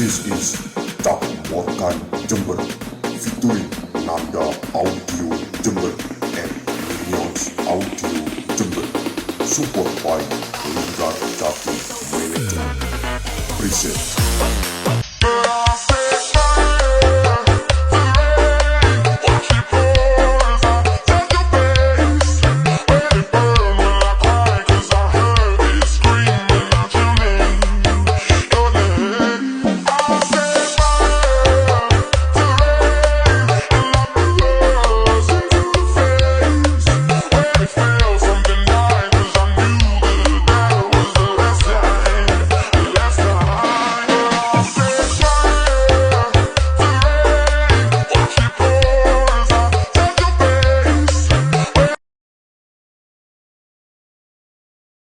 This is Tak Morkan Jember featuring Nanda Audio Jember and Minions Audio Jember, support by Linggar Jati Manager. Appreciate.